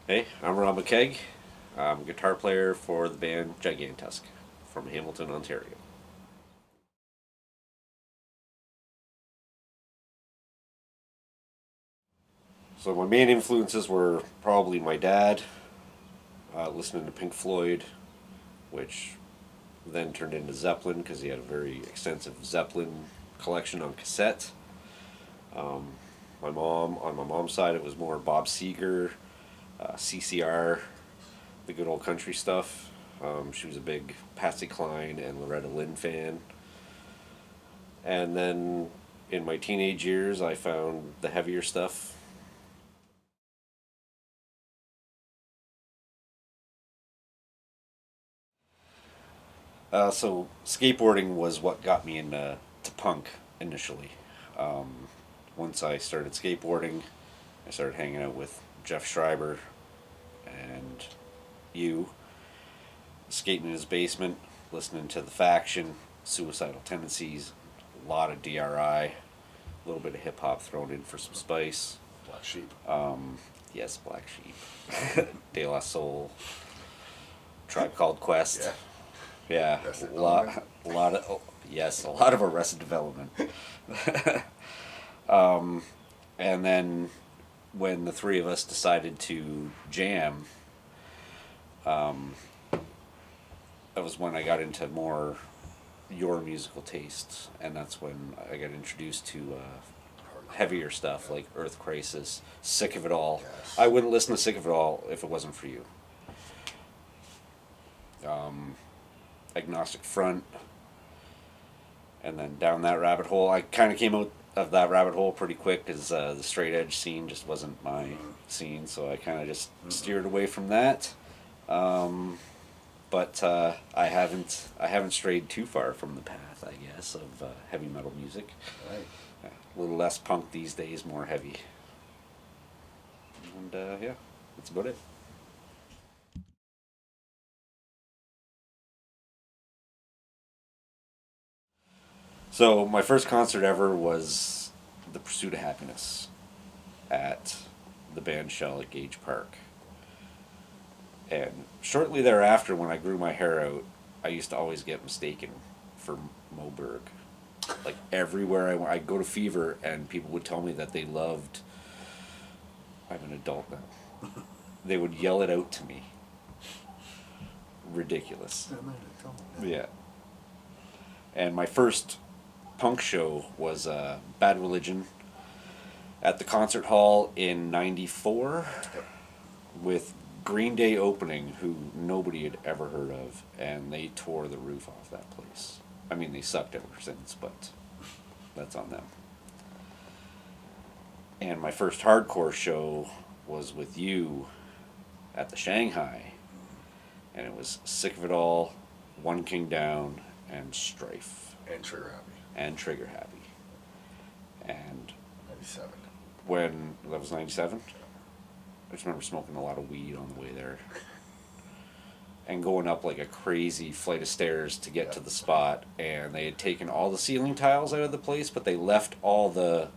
Hey, I'm McKeag. I'm a guitar player for the band Gigantusk from Hamilton, Ontario. So my main influences were probably my dad, listening to Pink Floyd, which then turned into Zeppelin because he had a very extensive Zeppelin collection on cassette. Um, my mom, on my mom's side, it was more Bob Seger, CCR, the good old country stuff. She was a big Patsy Cline and Loretta Lynn fan. And then in my teenage years, I found the heavier stuff. So skateboarding was what got me into to punk initially. Um, Once I started skateboarding, I started hanging out with Jeff Schreiber and you, skating in his basement, listening to The Faction, Suicidal Tendencies, a lot of DRI, a little bit of hip hop thrown in for some spice. Black Sheep. Yes, Black Sheep, De La Soul, Tribe Called Quest. Yeah. Yeah, Arrested a lot of yes, a lot of Arrested Development. And then when the three of us decided to jam, that was when I got into more your musical tastes, and that's when I got introduced to heavier stuff like Earth Crisis, Sick of It All. Yes. I wouldn't listen to Sick of It All if it wasn't for you. Agnostic Front, and then down that rabbit hole. I kind of came out of that rabbit hole pretty quick because the straight edge scene just wasn't my scene, so I kind of just steered away from that. But I haven't strayed too far from the path, I guess, of heavy metal music. Right. A little less punk these days, more heavy, and yeah, that's about it. So my first concert ever was The Pursuit of Happiness at the band shell at Gage Park. And shortly thereafter, when I grew my hair out, I used to always get mistaken for Moberg. Like everywhere I went, I'd go to Fever, and people would tell me that they loved. I'm an adult now. They would yell it out to me. Ridiculous. Yeah. And my first punk show was Bad Religion at the concert hall in '94 Yep. with Green Day opening, who nobody had ever heard of, and they tore the roof off that place. I mean, they sucked ever since, but that's on them. And my first hardcore show was with you at the Shanghai, and it was Sick of It All, One King Down, and Strife, And Trigger Happy. and Trigger Happy. And 97. when that was '97, I just remember smoking a lot of weed on the way there. And going up like a crazy flight of stairs to get to the spot, and they had taken all the ceiling tiles out of the place, but they left all the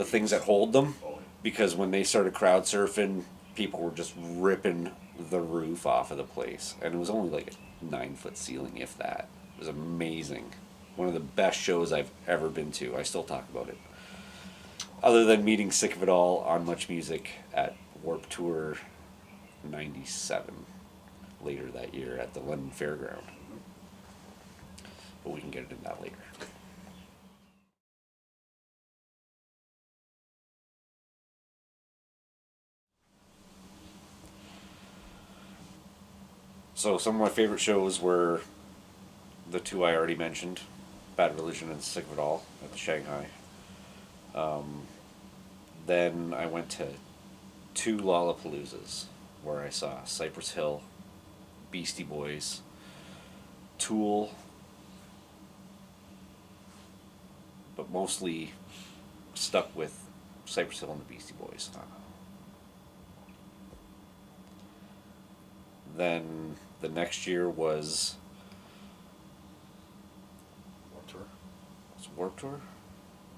things that hold them, Oh, because when they started crowd surfing, people were just ripping the roof off of the place, and it was only like a 9 foot ceiling, if that. It was amazing. One of the best shows I've ever been to. I still talk about it. Other than meeting Sick of It All on Much Music at Warp Tour '97 later that year at the London Fairground. But we can get into that later. So some of my favorite shows were the two I already mentioned, Bad Religion and Sick of It All at the Shanghai. Then I went to two Lollapaloozas where I saw Cypress Hill, Beastie Boys, Tool, but mostly stuck with Cypress Hill and the Beastie Boys. Then the next year was Warp Tour?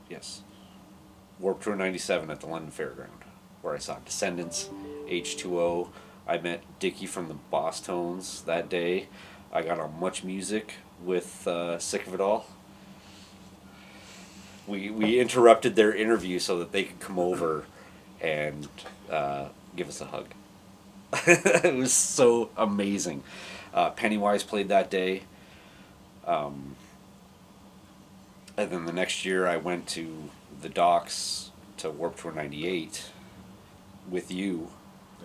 Yes. Warp Tour '97 at the London Fairground, where I saw Descendants, H2O. I met Dickie from the Boss Tones that day. I got on Much Music with Sick of It All. We interrupted their interview so that they could come over and give us a hug. It was so amazing. Pennywise played that day. And then the next year I went to the docks to Warped Tour 98 with you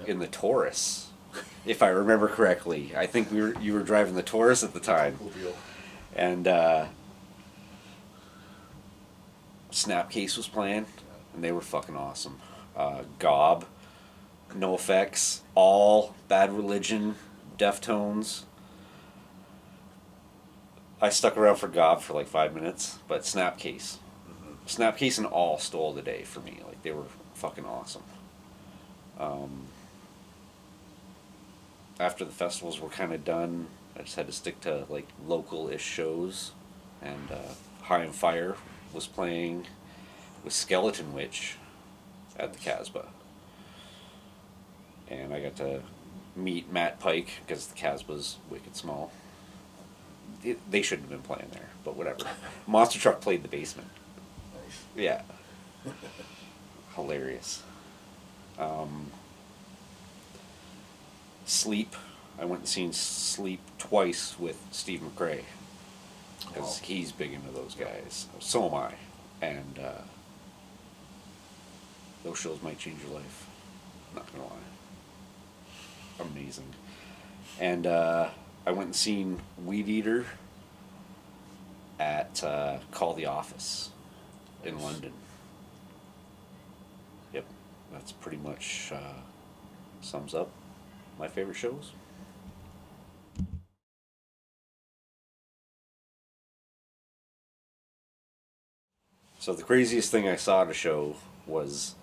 in the Taurus, if I remember correctly. I think you were driving the Taurus at the time. Cool deal. And Snapcase was playing, and they were fucking awesome. Gob, No Effects, All, Bad Religion, Deftones. I stuck around for Gob for like 5 minutes, but Snapcase. Snapcase and All stole the day for me. Like, they were fucking awesome. After the festivals were kind of done, I just had to stick to like local-ish shows, and High on Fire was playing with Skeleton Witch at the Casbah, and I got to meet Matt Pike because the Casbah's wicked small. They shouldn't have been playing there, but whatever. Monster Truck played the basement. Nice. Yeah. Hilarious. Sleep. I went and seen Sleep twice with Steve McRae, because he's big into those guys. So am I. And those shows might change your life. Not gonna lie. Amazing. And I went and seen Weed Eater at Call the Office in London. Yep, that's pretty much sums up my favorite shows. So the craziest thing I saw at a show was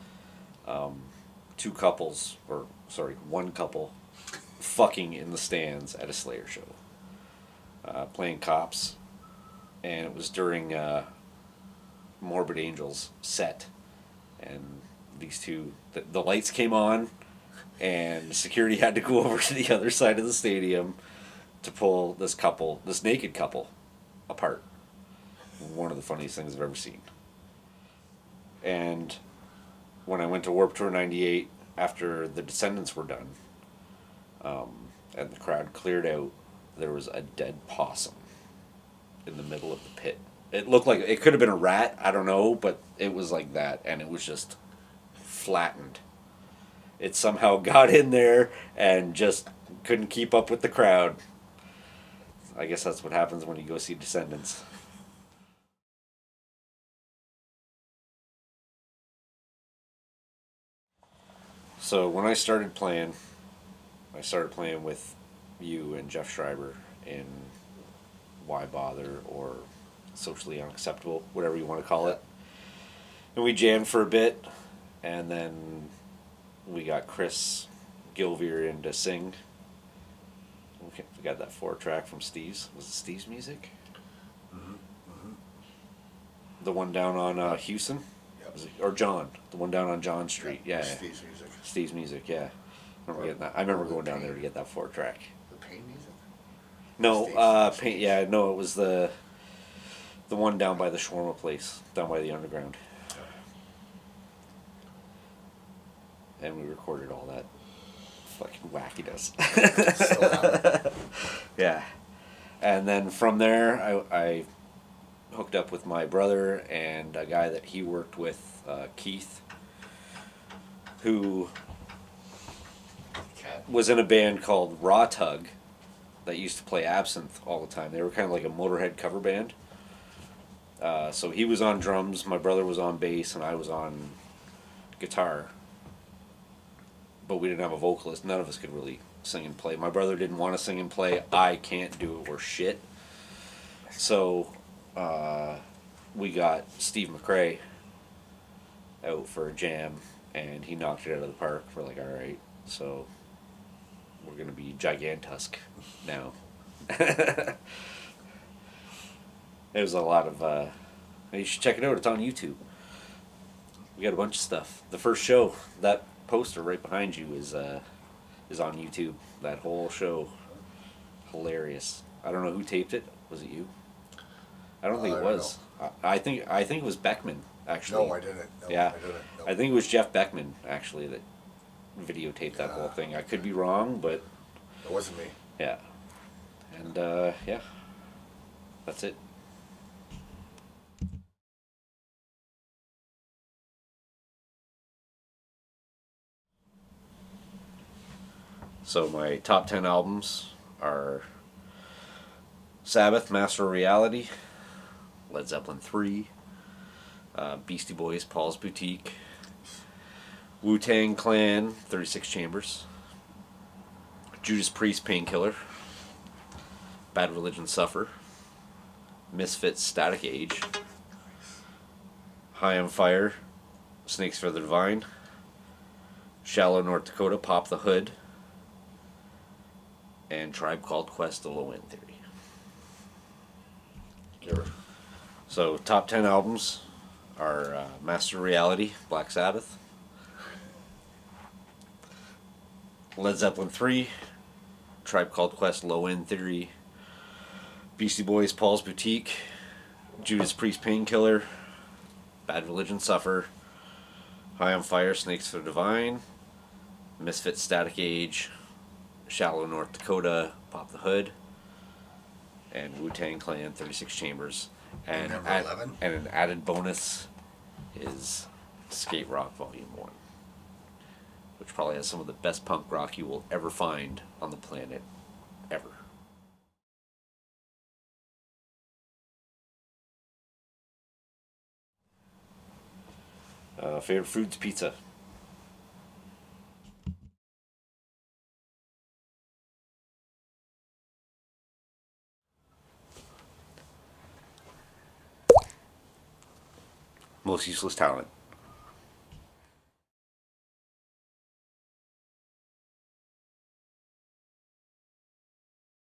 one couple fucking in the stands at a Slayer show, playing cops, and it was during Morbid Angel's set, and these two, the lights came on, and security had to go over to the other side of the stadium to pull this naked couple, apart. One of the funniest things I've ever seen. And when I went to Warped Tour 98, after the Descendants were done, and the crowd cleared out, there was a dead possum in the middle of the pit. It looked like it could have been a rat, I don't know, but it was like that, and it was just flattened. It somehow got in there and just couldn't keep up with the crowd. I guess that's what happens when you go see Descendants. So when I started playing with you and Jeff Schreiber in Why Bother, or Socially Unacceptable, whatever you want to call it. And we jammed for a bit, and then we got Chris Gilveer in to sing. Okay, we got that 4-track from Steve's. Was it Steve's music? Mm-hmm. Mm-hmm. The one down on Houston? Yep. Or John. The one down on John Street. Yeah. Steve's music. Steve's music, yeah. I remember going down there to get that 4-track. The Pain music? No, Paint. Yeah, no, it was the one down by the shawarma place, down by the underground. And we recorded all that fucking wackiness. Yeah. And then from there, I hooked up with my brother and a guy that he worked with, Keith, who was in a band called Raw Tug that used to play Absinthe all the time. They were kind of like a Motorhead cover band. So he was on drums, my brother was on bass, and I was on guitar. But we didn't have a vocalist. None of us could really sing and play. My brother didn't want to sing and play. I can't do it worth shit. So we got Steve McRae out for a jam, and he knocked it out of the park. We're like, all right, so we're going to be Gigantusk now. It was a lot of... you should check it out. It's on YouTube. We got a bunch of stuff. The first show, that poster right behind you is on YouTube. That whole show, hilarious. I don't know who taped it. Was it you? I don't think I it don't was. I think it was Beckman actually. No, I didn't. No, Yeah, I didn't. No. I think it was Jeff Beckman actually that videotaped that whole Yeah. thing. I could be wrong, but It wasn't me. yeah. And yeah, that's it. So my top 10 albums are Sabbath, Master of Reality, Led Zeppelin 3, Beastie Boys, Paul's Boutique, Wu-Tang Clan, 36 Chambers, Judas Priest, Painkiller, Bad Religion, Suffer, Misfits, Static Age, High on Fire, Snakes for the Divine, Shallow, North Dakota, Pop the Hood, and Tribe Called Quest, The Low End Theory. Garrett. So, top 10 albums are Master of Reality, Black Sabbath, Led Zeppelin 3, Tribe Called Quest, Low End Theory, Beastie Boys, Paul's Boutique, Judas Priest, Painkiller, Bad Religion, Suffer, High on Fire, Snakes for the Divine, Misfits, Static Age, Shallow, North Dakota, Pop the Hood, and Wu-Tang Clan, 36 Chambers. And, Number 11? and an added bonus is Skate Rock Volume 1, which probably has some of the best punk rock you will ever find on the planet, ever. Favorite foods, pizza. Most useless talent.